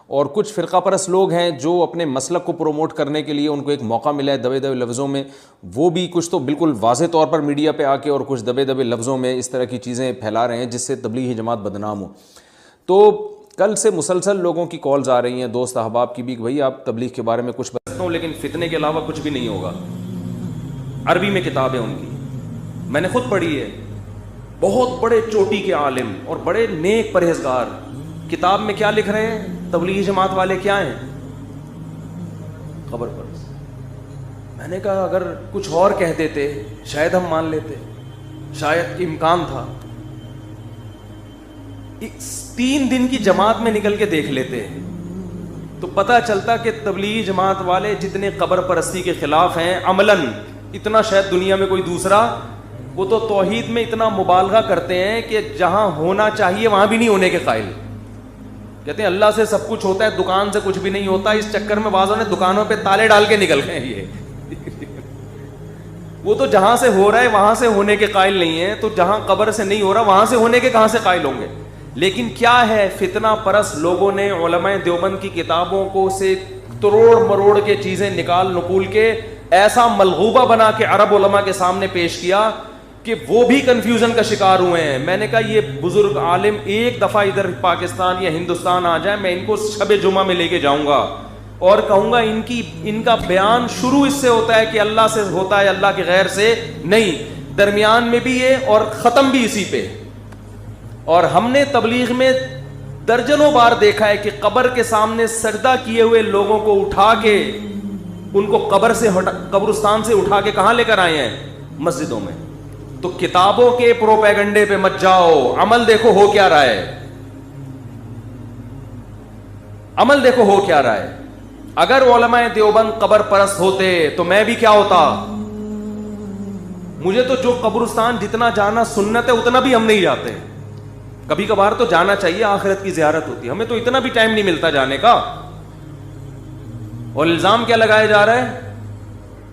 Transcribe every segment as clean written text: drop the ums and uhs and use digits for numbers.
اور کچھ فرقہ پرست لوگ ہیں جو اپنے مسلک کو پروموٹ کرنے کے لیے ان کو ایک موقع ملا ہے دبے دبے لفظوں میں، وہ بھی کچھ تو بالکل واضح طور پر میڈیا پہ آ کے اور کچھ دبے دبے لفظوں میں اس طرح کی چیزیں پھیلا رہے ہیں جس سے تبلیغی جماعت بدنام ہو. تو کل سے مسلسل لوگوں کی کالز آ رہی ہیں، دوست احباب کی بھی، کہ بھائی آپ تبلیغ کے بارے میں کچھ بتاؤ، لیکن فتنے کے علاوہ کچھ بھی نہیں ہوگا. عربی میں کتاب ہے ان کی، میں نے خود پڑھی ہے، بہت بڑے چوٹی کے عالم اور بڑے نیک پرہیزگار. کتاب میں کیا لکھ رہے ہیں؟ تبلیغی جماعت والے کیا ہیں؟ خبر پر. میں نے کہا اگر کچھ اور کہہ دیتے شاید ہم مان لیتے، شاید امکان تھا. 3 دن کی جماعت میں نکل کے دیکھ لیتے تو پتہ چلتا کہ تبلیغی جماعت والے جتنے قبر پرستی کے خلاف ہیں عملاً اتنا شاید دنیا میں کوئی دوسرا، وہ تو توحید میں اتنا مبالغہ کرتے ہیں کہ جہاں ہونا چاہیے وہاں بھی نہیں ہونے کے قائل. کہتے ہیں اللہ سے سب کچھ ہوتا ہے، دکان سے کچھ بھی نہیں ہوتا. اس چکر میں بعضوں نے دکانوں پہ تالے ڈال کے نکل گئے. یہ وہ تو جہاں سے ہو رہا ہے وہاں سے ہونے کے قائل نہیں ہے، تو جہاں قبر سے نہیں ہو رہا وہاں سے ہونے کے کہاں سے قائل ہوں گے. لیکن کیا ہے، فتنہ پرست لوگوں نے علماء دیوبند کی کتابوں کو سے تروڑ مروڑ کے چیزیں نکال نقول کے ایسا ملغوبہ بنا کے عرب علماء کے سامنے پیش کیا کہ وہ بھی کنفیوژن کا شکار ہوئے ہیں. میں نے کہا یہ بزرگ عالم ایک دفعہ ادھر پاکستان یا ہندوستان آ جائے، میں ان کو شب جمعہ میں لے کے جاؤں گا اور کہوں گا ان کا بیان شروع اس سے ہوتا ہے کہ اللہ سے ہوتا ہے، اللہ کے غیر سے نہیں، درمیان میں بھی یہ اور ختم بھی اسی پہ. اور ہم نے تبلیغ میں درجنوں بار دیکھا ہے کہ قبر کے سامنے سجدہ کیے ہوئے لوگوں کو اٹھا کے ان کو قبرستان سے اٹھا کے کہاں لے کر آئے ہیں؟ مسجدوں میں. تو کتابوں کے پروپیگنڈے پہ مت جاؤ، عمل دیکھو ہو کیا رہا ہے، عمل دیکھو ہو کیا رہا ہے. اگر علماء دیوبند قبر پرست ہوتے تو میں بھی کیا ہوتا. مجھے تو جو قبرستان جتنا جانا سنت ہے اتنا بھی ہم نہیں جاتے. کبھی کبھار تو جانا چاہیے، آخرت کی زیارت ہوتی ہے، ہمیں تو اتنا بھی ٹائم نہیں ملتا جانے کا. اور الزام کیا لگایا جا رہا ہے؟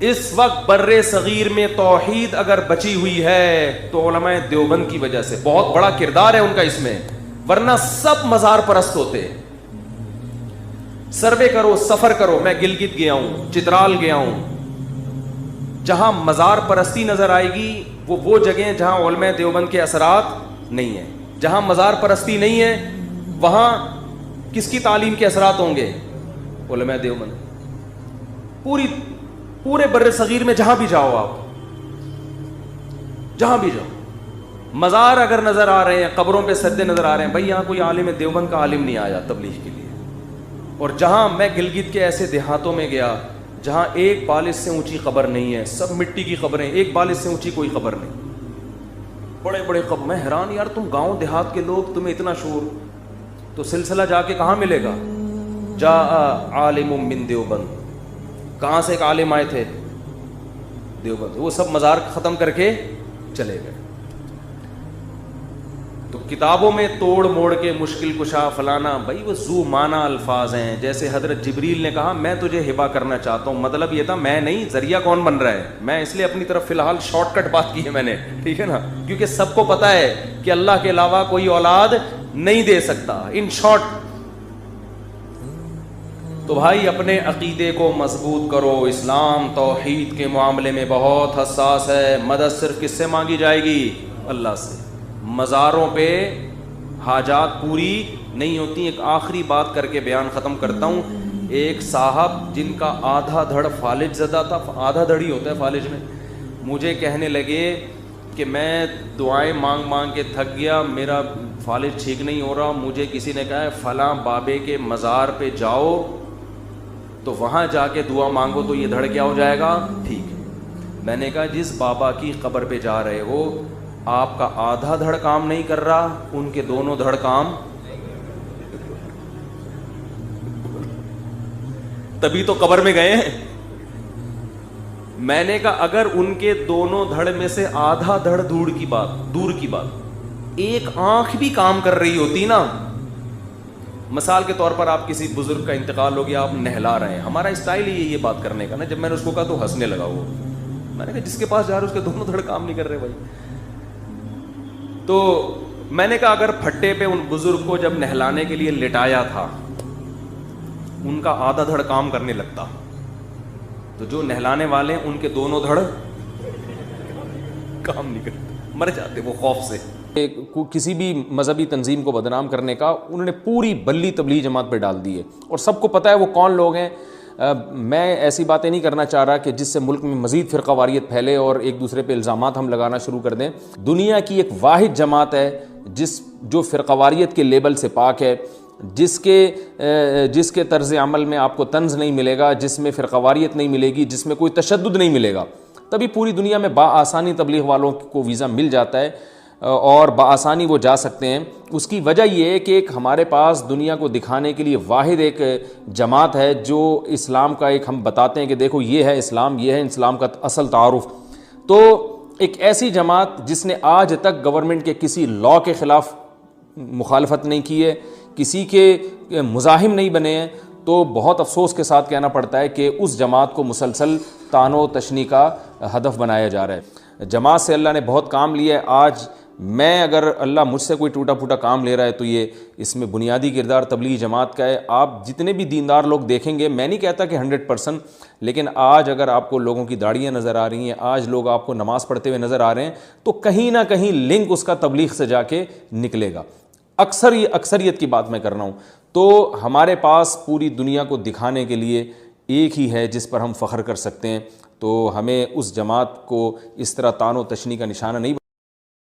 اس وقت بر صغیر میں توحید اگر بچی ہوئی ہے تو علماء دیوبند کی وجہ سے، بہت بڑا کردار ہے ان کا اس میں، ورنہ سب مزار پرست ہوتے. سروے کرو، سفر کرو، میں گلگت گیا ہوں، چترال گیا ہوں، جہاں مزار پرستی نظر آئے گی وہ جگہیں جہاں علماء دیوبند کے اثرات نہیں ہیں. جہاں مزار پرستی نہیں ہے وہاں کس کی تعلیم کے اثرات ہوں گے؟ علماء دیوبند. پورے بر صغیر میں جہاں بھی جاؤ، آپ جہاں بھی جاؤ، مزار اگر نظر آ رہے ہیں، قبروں پہ سجدے نظر آ رہے ہیں، بھائی یہاں کوئی عالم دیوبند کا عالم نہیں آیا تبلیغ کے لیے. اور جہاں میں گلگت کے ایسے دیہاتوں میں گیا جہاں ایک بالش سے اونچی قبر نہیں ہے، سب مٹی کی قبریں، ایک بالش سے اونچی کوئی قبر نہیں، بڑے بڑے قبر. میں حیران، یار تم گاؤں دیہات کے لوگ، تمہیں اتنا شور، تو سلسلہ جا کے کہاں ملے گا؟ جا عالم من دیوبند، کہاں سے ایک عالم آئے تھے؟ دیوبند. وہ سب مزار ختم کر کے چلے گئے. تو کتابوں میں توڑ موڑ کے مشکل کشا فلانا، بھائی وہ ذو معنی الفاظ ہیں. جیسے حضرت جبریل نے کہا میں تجھے ہبا کرنا چاہتا ہوں، مطلب یہ تھا میں نہیں، ذریعہ کون بن رہا ہے؟ میں. اس لیے اپنی طرف فی الحال شارٹ کٹ بات کی ہے میں نے، ٹھیک ہے نا، کیونکہ سب کو پتا ہے کہ اللہ کے علاوہ کوئی اولاد نہیں دے سکتا. ان شارٹ تو بھائی اپنے عقیدے کو مضبوط کرو. اسلام توحید کے معاملے میں بہت حساس ہے. مدد صرف کس سے مانگی جائے گی؟ اللہ سے. مزاروں پہ حاجات پوری نہیں ہوتی. ایک آخری بات کر کے بیان ختم کرتا ہوں. ایک صاحب جن کا آدھا دھڑ فالج زدہ تھا، آدھا دھڑ ہی ہوتا ہے فالج میں، مجھے کہنے لگے کہ میں دعائیں مانگ مانگ کے تھک گیا، میرا فالج ٹھیک نہیں ہو رہا. مجھے کسی نے کہا ہے فلاں بابے کے مزار پہ جاؤ تو وہاں جا کے دعا مانگو تو یہ دھڑ کیا ہو جائے گا، ٹھیک ہے. میں نے کہا جس بابا کی قبر پہ جا رہے ہو آپ کا آدھا دھڑ کام نہیں کر رہا، ان کے دونوں دھڑ کام، تبھی تو قبر میں گئے ہیں. میں نے کہا اگر ان کے دونوں دھڑ میں سے آدھا دھڑ دور کی بات ایک آنکھ بھی کام کر رہی ہوتی نا، مثال کے طور پر آپ کسی بزرگ کا انتقال ہو گیا، آپ نہلا رہے ہیں، ہمارا اسٹائل ہی یہ بات کرنے کا نا. جب میں نے اس کو کہا تو ہنسنے لگا. وہ میں نے کہا جس کے پاس جا رہے اس کے دونوں دھڑ کام نہیں کر رہے بھائی. تو میں نے کہا اگر پھٹے پہ ان بزرگ کو جب نہلانے کے لیے لٹایا تھا ان کا آدھا دھڑ کام کرنے لگتا. تو جو نہلانے والے ان کے دونوں دھڑ کام نہیں کرتے, مر جاتے وہ خوف سے. کسی بھی مذہبی تنظیم کو بدنام کرنے کا انہوں نے پوری بلی تبلیغ جماعت پہ ڈال دی ہے, اور سب کو پتہ ہے وہ کون لوگ ہیں. میں ایسی باتیں نہیں کرنا چاہ رہا کہ جس سے ملک میں مزید فرقہ واریت پھیلے اور ایک دوسرے پہ الزامات ہم لگانا شروع کر دیں. دنیا کی ایک واحد جماعت ہے جو فرقہ واریت کے لیبل سے پاک ہے, جس کے طرز عمل میں آپ کو طنز نہیں ملے گا, جس میں فرقہ واریت نہیں ملے گی, جس میں کوئی تشدد نہیں ملے گا. تبھی پوری دنیا میں بآسانی تبلیغ والوں کو ویزا مل جاتا ہے اور بآسانی وہ جا سکتے ہیں. اس کی وجہ یہ ہے کہ ایک ہمارے پاس دنیا کو دکھانے کے لیے واحد ایک جماعت ہے جو اسلام کا ایک ہم بتاتے ہیں کہ دیکھو یہ ہے اسلام, یہ ہے اسلام کا اصل تعارف. تو ایک ایسی جماعت جس نے آج تک گورنمنٹ کے کسی لاء کے خلاف مخالفت نہیں کی ہے, کسی کے مزاحم نہیں بنے ہیں, تو بہت افسوس کے ساتھ کہنا پڑتا ہے کہ اس جماعت کو مسلسل طعن و تشنیع کا ہدف بنایا جا رہا ہے. جماعت سے اللہ نے بہت کام لیا ہے. آج میں اگر اللہ مجھ سے کوئی ٹوٹا پھوٹا کام لے رہا ہے تو یہ اس میں بنیادی کردار تبلیغ جماعت کا ہے. آپ جتنے بھی دیندار لوگ دیکھیں گے, میں نہیں کہتا کہ 100%, لیکن آج اگر آپ کو لوگوں کی داڑیاں نظر آ رہی ہیں, آج لوگ آپ کو نماز پڑھتے ہوئے نظر آ رہے ہیں, تو کہیں نہ کہیں لنک اس کا تبلیغ سے جا کے نکلے گا. اکثریت کی بات میں کر رہا ہوں. تو ہمارے پاس پوری دنیا کو دکھانے کے لیے ایک ہی ہے جس پر ہم فخر کر سکتے ہیں. تو ہمیں اس جماعت کو اس طرح طعن و تشنیع کا نشانہ نہیں